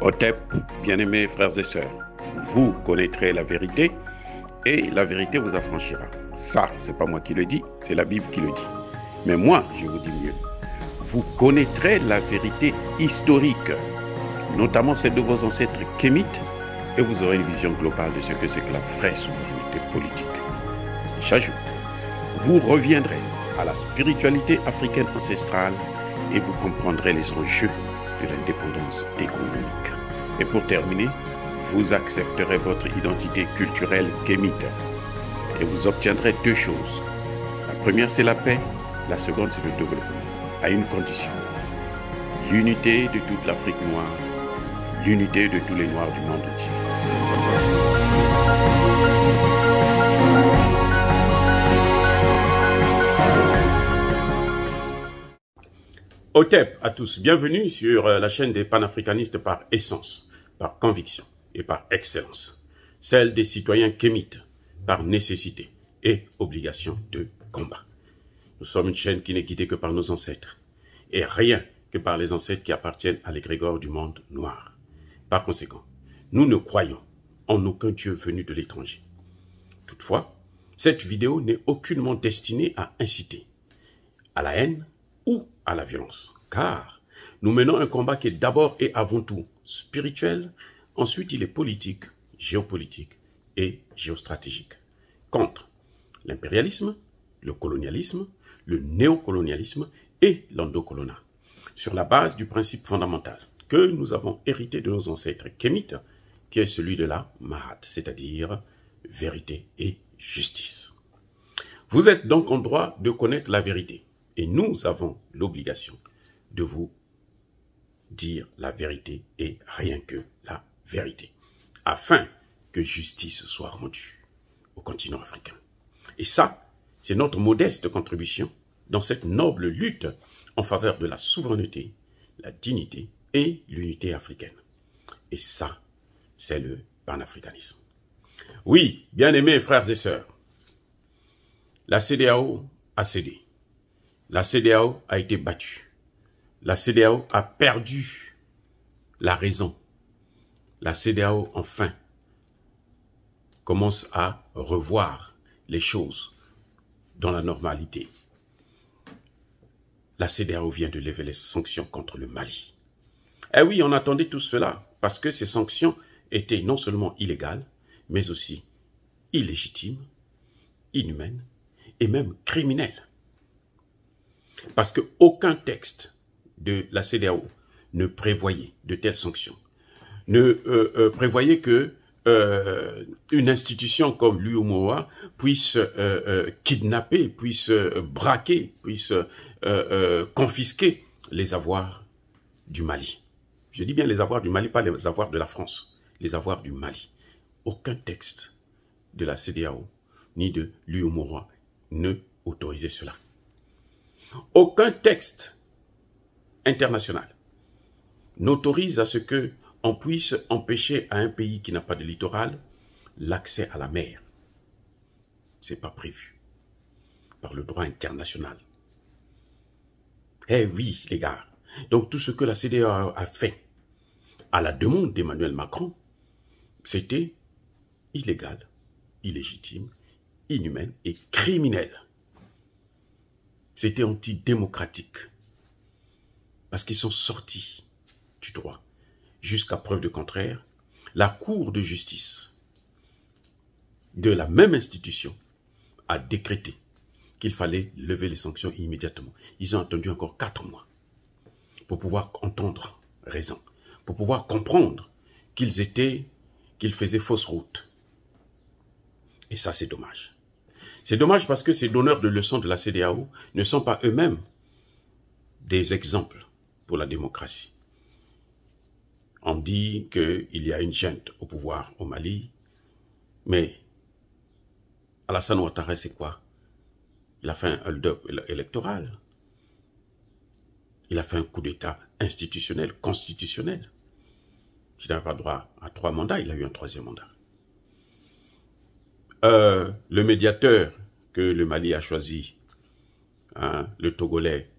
Otep, bien-aimés frères et sœurs, vous connaîtrez la vérité et la vérité vous affranchira. Ça, c'est pas moi qui le dis, c'est la Bible qui le dit. Mais moi, je vous dis mieux. Vous connaîtrez la vérité historique, notamment celle de vos ancêtres kémites, et vous aurez une vision globale de ce que c'est que la vraie souveraineté politique. J'ajoute, vous reviendrez à la spiritualité africaine ancestrale et vous comprendrez les enjeux de l'indépendance économique. Et pour terminer, vous accepterez votre identité culturelle kémite et vous obtiendrez deux choses. La première, c'est la paix. La seconde, c'est le développement, à une condition. L'unité de toute l'Afrique noire, l'unité de tous les Noirs du monde entier. Otep à tous, bienvenue sur la chaîne des panafricanistes par essence, par conviction et par excellence. Celle des citoyens kémites par nécessité et obligation de combat. Nous sommes une chaîne qui n'est guidée que par nos ancêtres et rien que par les ancêtres qui appartiennent à l'égrégore du monde noir. Par conséquent, nous ne croyons en aucun Dieu venu de l'étranger. Toutefois, cette vidéo n'est aucunement destinée à inciter à la haine ou à la violence, car nous menons un combat qui est d'abord et avant tout spirituel, ensuite il est politique, géopolitique et géostratégique, contre l'impérialisme, le colonialisme, le néocolonialisme et l'endocolonat, sur la base du principe fondamental que nous avons hérité de nos ancêtres kémites, qui est celui de la Mahat, c'est-à-dire vérité et justice. Vous êtes donc en droit de connaître la vérité, et nous avons l'obligation de vous dire la vérité et rien que la vérité, afin que justice soit rendue au continent africain. Et ça, c'est notre modeste contribution dans cette noble lutte en faveur de la souveraineté, la dignité et l'unité africaine. Et ça, c'est le panafricanisme. Oui, bien-aimés frères et sœurs, la CEDEAO a cédé. La CEDEAO a été battue. La CEDEAO a perdu la raison. La CEDEAO, enfin, commence à revoir les choses dans la normalité. La CEDEAO vient de lever les sanctions contre le Mali. Eh oui, on attendait tout cela, parce que ces sanctions étaient non seulement illégales, mais aussi illégitimes, inhumaines et même criminelles. Parce qu'aucun texte de la CEDEAO ne prévoyait de telles sanctions, ne prévoyait que une institution comme l'UEMOA puisse kidnapper, puisse braquer, puisse confisquer les avoirs du Mali. Je dis bien les avoirs du Mali, pas les avoirs de la France, les avoirs du Mali. Aucun texte de la CEDEAO ni de l'UEMOA ne autorisait cela. Aucun texte international n'autorise à ce que on puisse empêcher à un pays qui n'a pas de littoral l'accès à la mer. Ce n'est pas prévu par le droit international. Eh oui, les gars. Donc tout ce que la CEDEAO a fait à la demande d'Emmanuel Macron, c'était illégal, illégitime, inhumain et criminel. C'était antidémocratique. Parce qu'ils sont sortis du droit. Jusqu'à preuve de contraire, la Cour de justice de la même institution a décrété qu'il fallait lever les sanctions immédiatement. Ils ont attendu encore 4 mois pour pouvoir entendre raison, pour pouvoir comprendre qu'ils faisaient fausse route. Et ça, c'est dommage. C'est dommage parce que ces donneurs de leçons de la CEDEAO ne sont pas eux-mêmes des exemples pour la démocratie. On dit qu'il y a une junte au pouvoir au Mali, mais Alassane Ouattara, c'est quoi? Il a fait un hold-up électoral. Il a fait un coup d'État institutionnel, constitutionnel. Il n'avait pas droit à 3 mandats, il a eu un 3e mandat. Le médiateur que le Mali a choisi, hein, le Togolais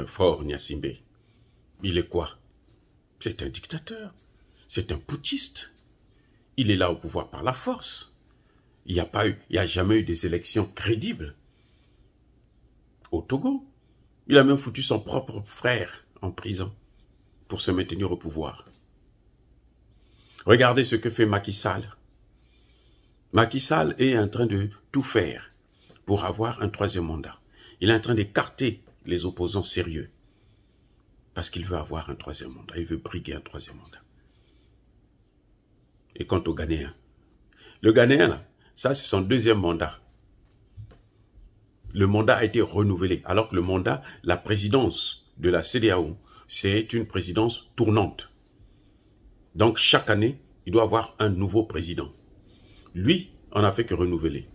Faure Gnassingbé, il est quoi? C'est un dictateur. c'est un putschiste. Il est là au pouvoir par la force. Il n'y a jamais eu des élections crédibles au Togo. Il a même foutu son propre frère en prison pour se maintenir au pouvoir. Regardez ce que fait Macky Sall. Macky Sall est en train de tout faire pour avoir un troisième mandat. Il est en train d'écarter les opposants sérieux parce qu'il veut avoir un troisième mandat. Il veut briguer un troisième mandat. Et quant au Ghanéen, le Ghanéen, là, ça c'est son deuxième mandat. Le mandat a été renouvelé, alors que le mandat, la présidence de la CEDEAO, c'est une présidence tournante. Donc chaque année, il doit avoir un nouveau président. Lui, on n'a fait que renouveler.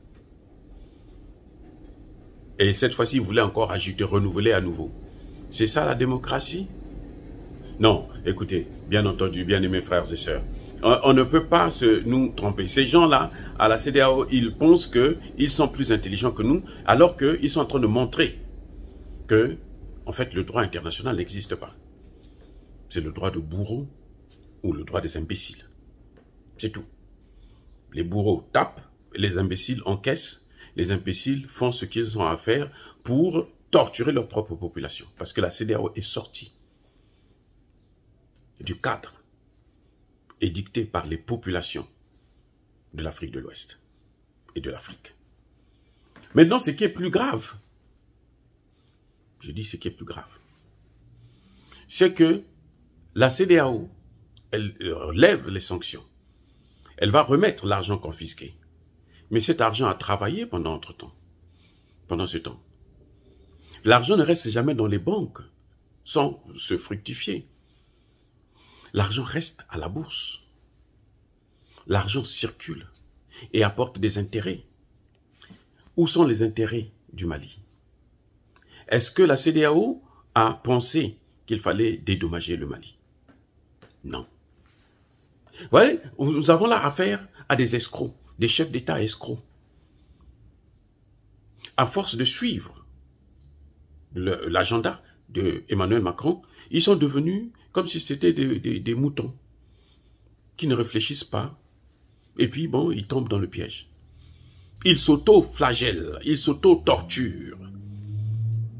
Et cette fois-ci, il voulait encore ajouter, renouveler à nouveau. C'est ça la démocratie? Non, écoutez, bien entendu, bien aimés frères et sœurs, on ne peut pas nous tromper. Ces gens-là, à la CEDEAO, ils pensent qu'ils sont plus intelligents que nous, alors qu'ils sont en train de montrer que, en fait, le droit international n'existe pas. C'est le droit de bourreaux ou le droit des imbéciles. C'est tout. Les bourreaux tapent, les imbéciles encaissent, les imbéciles font ce qu'ils ont à faire pour torturer leur propre population. Parce que la CEDEAO est sortie du cadre édicté par les populations de l'Afrique de l'Ouest et de l'Afrique. Maintenant, ce qui est plus grave, je dis ce qui est plus grave, c'est que la CEDEAO, elle lève les sanctions. Elle va remettre l'argent confisqué. Mais cet argent a travaillé pendant ce temps. L'argent ne reste jamais dans les banques sans se fructifier. L'argent reste à la bourse. L'argent circule et apporte des intérêts. Où sont les intérêts du Mali? Est-ce que la CEDEAO a pensé qu'il fallait dédommager le Mali? Non. Vous voyez, nous avons là affaire à des escrocs, des chefs d'État escrocs. À force de suivre l'agenda de Emmanuel Macron, ils sont devenus comme si c'était des moutons qui ne réfléchissent pas. Et puis, bon, ils tombent dans le piège. Ils s'auto-flagellent, ils s'auto-torturent.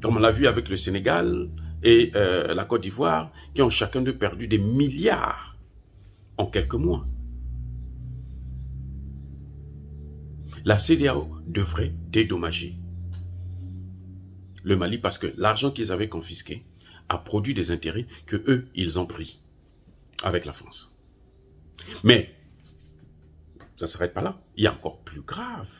Comme on l'a vu avec le Sénégal et la Côte d'Ivoire, qui ont chacun d'eux perdu des milliards en quelques mois. La CEDEAO devrait dédommager le Mali parce que l'argent qu'ils avaient confisqué a produit des intérêts que eux, ils ont pris avec la France. Mais ça ne s'arrête pas là. Il y a encore plus grave.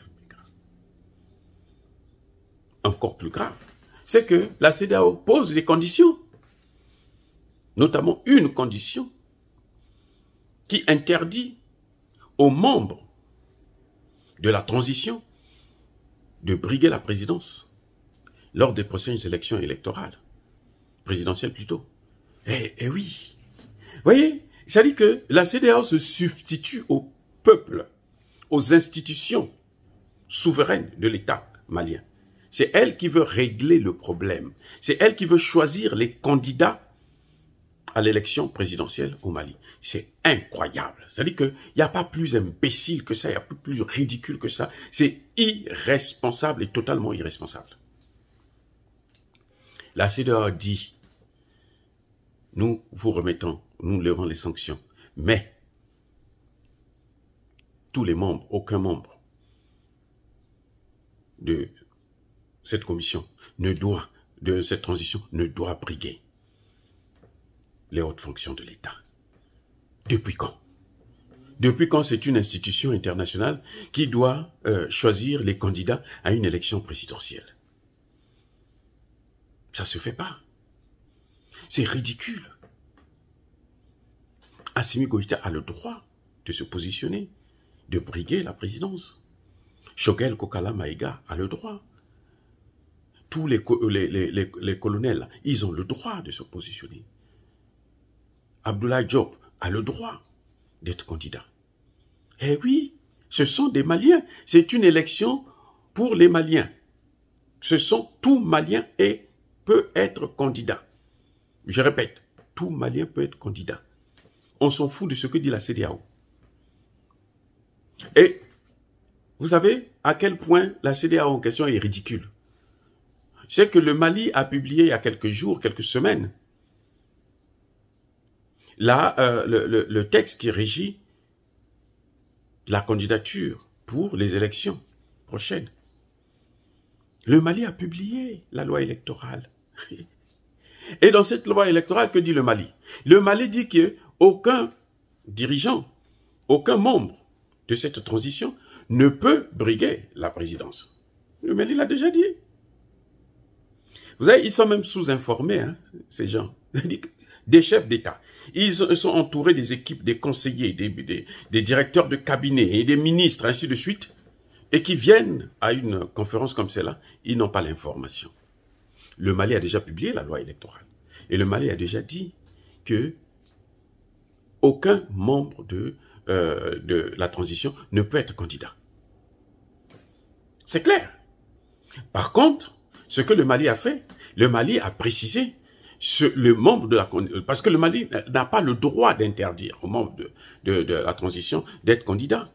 Encore plus grave. C'est que la CEDEAO pose des conditions. Notamment une condition qui interdit aux membres de la transition de briguer la présidence lors des prochaines élections électorales. Présidentielles plutôt. Eh oui. Vous voyez, ça dit que la CEDEAO se substitue au peuple, aux institutions souveraines de l'État malien. C'est elle qui veut régler le problème. C'est elle qui veut choisir les candidats à l'élection présidentielle au Mali. C'est incroyable. C'est-à-dire qu'il n'y a pas plus imbécile que ça, il n'y a pas plus ridicule que ça. C'est irresponsable et totalement irresponsable. La CEDEAO dit, nous vous remettons, nous levons les sanctions, mais tous les membres, aucun membre de cette commission de cette transition ne doit briguer les hautes fonctions de l'État. Depuis quand? Depuis quand c'est une institution internationale qui doit choisir les candidats à une élection présidentielle? Ça se fait pas. C'est ridicule. Assimi Goïta a le droit de se positionner, de briguer la présidence. Choguel Kokala Maïga a le droit. Tous les colonels, ils ont le droit de se positionner. Abdoulaye Diop a le droit d'être candidat. Eh oui, ce sont des Maliens. C'est une élection pour les Maliens. Ce sont tout Maliens et peut être candidat. Je répète, tout Malien peut être candidat. on s'en fout de ce que dit la CEDEAO. Et vous savez à quel point la CEDEAO en question est ridicule. C'est que le Mali a publié il y a quelques jours, quelques semaines, là, le texte qui régit la candidature pour les élections prochaines. Le Mali a publié la loi électorale. Et dans cette loi électorale, que dit le Mali? Le Mali dit qu'aucun dirigeant, aucun membre de cette transition ne peut briguer la présidence. Le Mali l'a déjà dit. Vous savez, ils sont même sous-informés, hein, ces gens, des chefs d'État. Ils sont entourés des équipes, des conseillers, des directeurs de cabinet et des ministres, ainsi de suite, et qui viennent à une conférence comme celle-là, ils n'ont pas l'information. Le Mali a déjà publié la loi électorale. Et le Mali a déjà dit que aucun membre de la transition ne peut être candidat. C'est clair. Par contre, ce que le Mali a fait, le Mali a précisé le membre de la... Parce que le Mali n'a pas le droit d'interdire aux membres de la transition d'être candidat.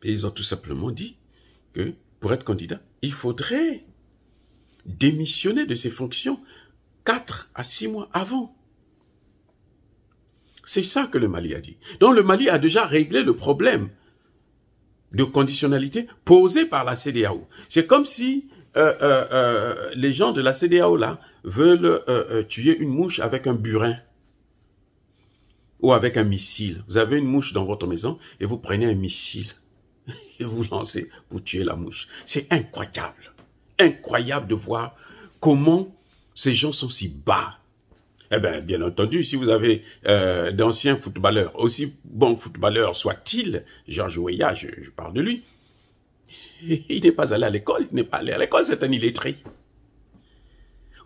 Et ils ont tout simplement dit que pour être candidat, il faudrait démissionner de ses fonctions 4 à 6 mois avant. C'est ça que le Mali a dit. Donc le Mali a déjà réglé le problème de conditionnalité posé par la CEDEAO. C'est comme si les gens de la CEDEAO là veulent tuer une mouche avec un burin ou avec un missile. Vous avez une mouche dans votre maison et vous prenez un missile et vous lancez pour tuer la mouche. C'est incroyable. Incroyable de voir comment ces gens sont si bas. Eh bien entendu, si vous avez d'anciens footballeurs, aussi bons footballeurs soit-il, Georges Weah, je parle de lui, il n'est pas allé à l'école, il n'est pas allé à l'école, c'est un illettré.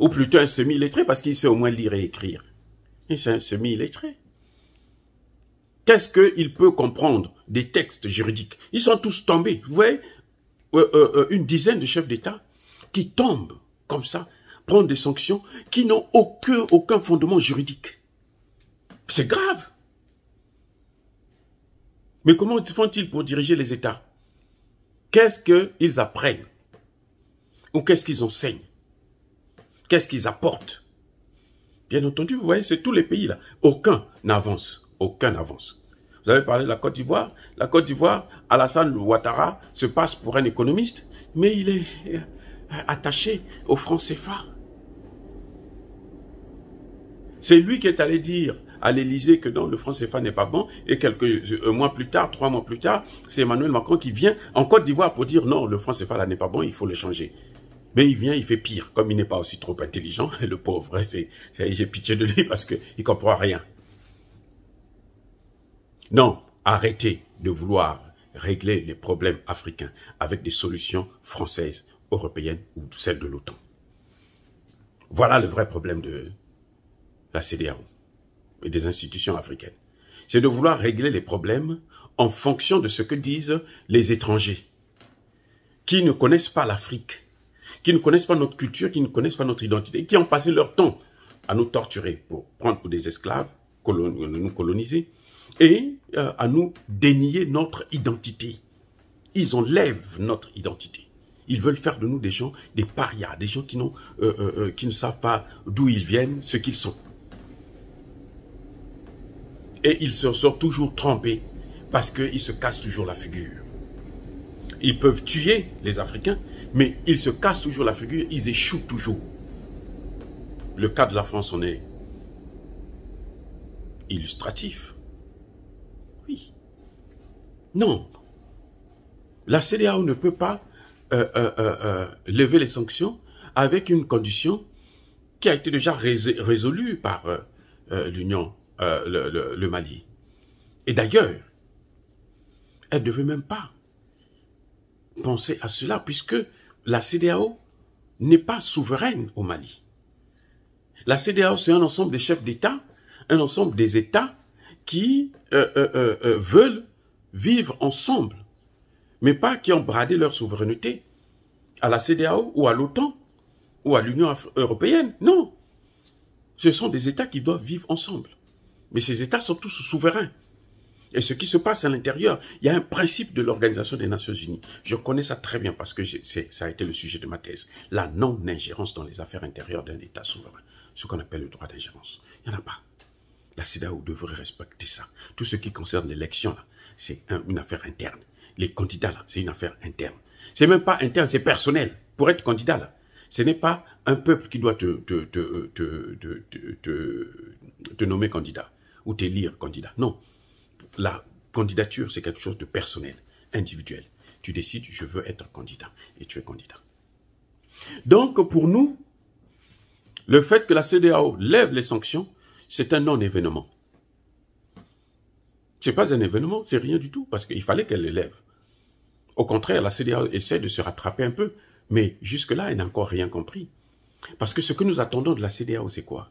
Ou plutôt un semi-illettré, parce qu'il sait au moins lire et écrire. Et c'est un semi-illettré. Qu'est-ce qu'il peut comprendre des textes juridiques? Ils sont tous tombés. Vous voyez, une dizaine de chefs d'État qui tombent comme ça, prendre des sanctions qui n'ont aucun fondement juridique. C'est grave. Mais comment font-ils pour diriger les États? Qu'est-ce qu'ils apprennent? Ou qu'est-ce qu'ils enseignent? Qu'est-ce qu'ils apportent? Bien entendu, vous voyez, c'est tous les pays là. Aucun n'avance. Aucun n'avance. Vous avez parlé de la Côte d'Ivoire. La Côte d'Ivoire, Alassane Ouattara se passe pour un économiste, mais il est attaché au franc CFA. C'est lui qui est allé dire à l'Élysée que non, le franc CFA n'est pas bon, et quelques mois plus tard, 3 mois plus tard, c'est Emmanuel Macron qui vient en Côte d'Ivoire pour dire non, le franc CFA là n'est pas bon, il faut le changer. Mais il vient, il fait pire, comme il n'est pas aussi trop intelligent, le pauvre, j'ai pitié de lui parce qu'il ne comprend rien. Non, arrêtez de vouloir régler les problèmes africains avec des solutions françaises, européennes ou celles de l'OTAN. Voilà le vrai problème de la CEDEAO et des institutions africaines. C'est de vouloir régler les problèmes en fonction de ce que disent les étrangers qui ne connaissent pas l'Afrique, qui ne connaissent pas notre culture, qui ne connaissent pas notre identité, qui ont passé leur temps à nous torturer pour prendre pour des esclaves, nous coloniser, et à nous dénier notre identité. Ils enlèvent notre identité. Ils veulent faire de nous des gens, des parias, des gens qui ne savent pas d'où ils viennent, ce qu'ils sont. Et ils se sont toujours trompés parce qu'ils se cassent toujours la figure. Ils peuvent tuer les Africains, mais ils se cassent toujours la figure, ils échouent toujours. Le cas de la France en est illustratif. Oui. Non. La CEDEAO ne peut pas lever les sanctions avec une condition qui a été déjà résolue par l'Union, le Mali. Et d'ailleurs, elle ne devait même pas penser à cela, puisque la CEDEAO n'est pas souveraine au Mali. La CEDEAO, c'est un ensemble des chefs d'État, un ensemble des États qui veulent vivre ensemble, mais pas qui ont bradé leur souveraineté à la CEDEAO ou à l'OTAN ou à l'Union européenne. Non, ce sont des États qui doivent vivre ensemble. Mais ces États sont tous souverains. Et ce qui se passe à l'intérieur, il y a un principe de l'Organisation des Nations Unies. Je connais ça très bien parce que ça a été le sujet de ma thèse. La non-ingérence dans les affaires intérieures d'un État souverain. Ce qu'on appelle le droit d'ingérence. Il n'y en a pas. La CEDEAO devrait respecter ça. Tout ce qui concerne l'élection, c'est une affaire interne. Les candidats, là, c'est une affaire interne. C'est même pas interne, c'est personnel. Pour être candidat, là, ce n'est pas un peuple qui doit te nommer candidat ou t'élire candidat. Non. La candidature, c'est quelque chose de personnel, individuel. Tu décides, je veux être candidat, et tu es candidat. Donc, pour nous, le fait que la CEDEAO lève les sanctions, c'est un non-événement. Ce n'est pas un événement, c'est rien du tout, parce qu'il fallait qu'elle les lève. Au contraire, la CEDEAO essaie de se rattraper un peu, mais jusque-là, elle n'a encore rien compris. Parce que ce que nous attendons de la CEDEAO, c'est quoi?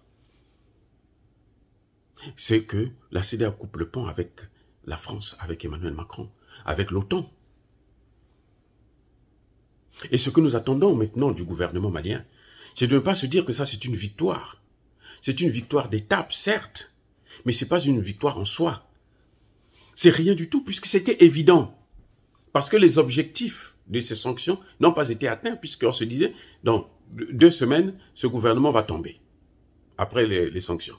C'est que la CEDEAO coupe le pont avec la France, avec Emmanuel Macron, avec l'OTAN. Et ce que nous attendons maintenant du gouvernement malien, c'est de ne pas se dire que ça c'est une victoire. C'est une victoire d'étape, certes, mais ce n'est pas une victoire en soi. C'est rien du tout, puisque c'était évident. Parce que les objectifs de ces sanctions n'ont pas été atteints, puisqu'on se disait, dans 2 semaines, ce gouvernement va tomber, après les sanctions.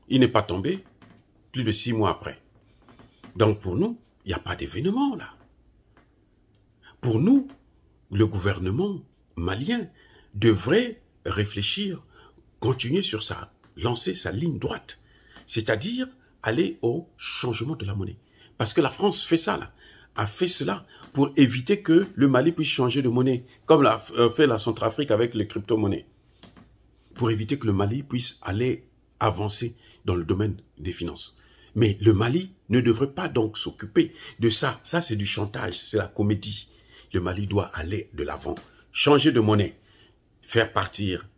Il n'est pas tombé plus de 6 mois après. Donc pour nous, il n'y a pas d'événement là. Pour nous, le gouvernement malien devrait réfléchir, continuer sur lancer sa ligne droite. C'est-à-dire aller au changement de la monnaie. Parce que la France fait ça là, a fait cela pour éviter que le Mali puisse changer de monnaie, comme l'a fait la Centrafrique avec les crypto-monnaies. Pour éviter que le Mali puisse aller avancer dans le domaine des finances. Mais le Mali ne devrait pas donc s'occuper de ça. Ça, c'est du chantage, c'est la comédie. Le Mali doit aller de l'avant, changer de monnaie, faire partir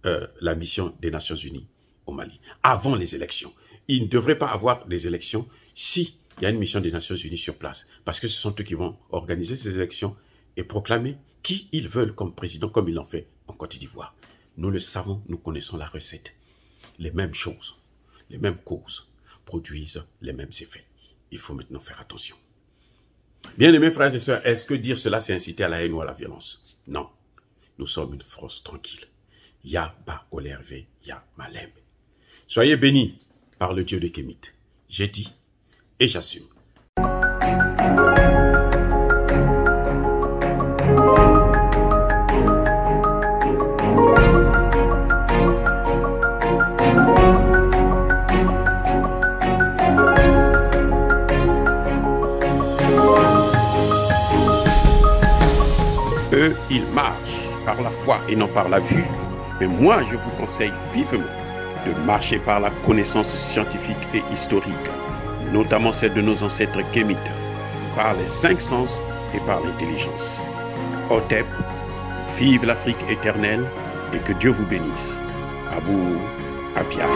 la mission des Nations Unies au Mali, avant les élections. Il ne devrait pas avoir des élections si il y a une mission des Nations Unies sur place, parce que ce sont eux qui vont organiser ces élections et proclamer qui ils veulent comme président, comme ils l'ont fait en Côte d'Ivoire. Nous le savons, nous connaissons la recette. Les mêmes choses, les mêmes causes produisent les mêmes effets. Il faut maintenant faire attention. Bien-aimés frères et sœurs, est-ce que dire cela c'est inciter à la haine ou à la violence? Non. Nous sommes une France tranquille. Ya ba olervé, ya malem. Soyez bénis par le Dieu de Kémite. J'ai dit et j'assume. Eux, ils marchent par la foi et non par la vue. Mais moi, je vous conseille vivement de marcher par la connaissance scientifique et historique, notamment celle de nos ancêtres kémites, par les 5 sens et par l'intelligence. Otep, vive l'Afrique éternelle et que Dieu vous bénisse. Abou Apia.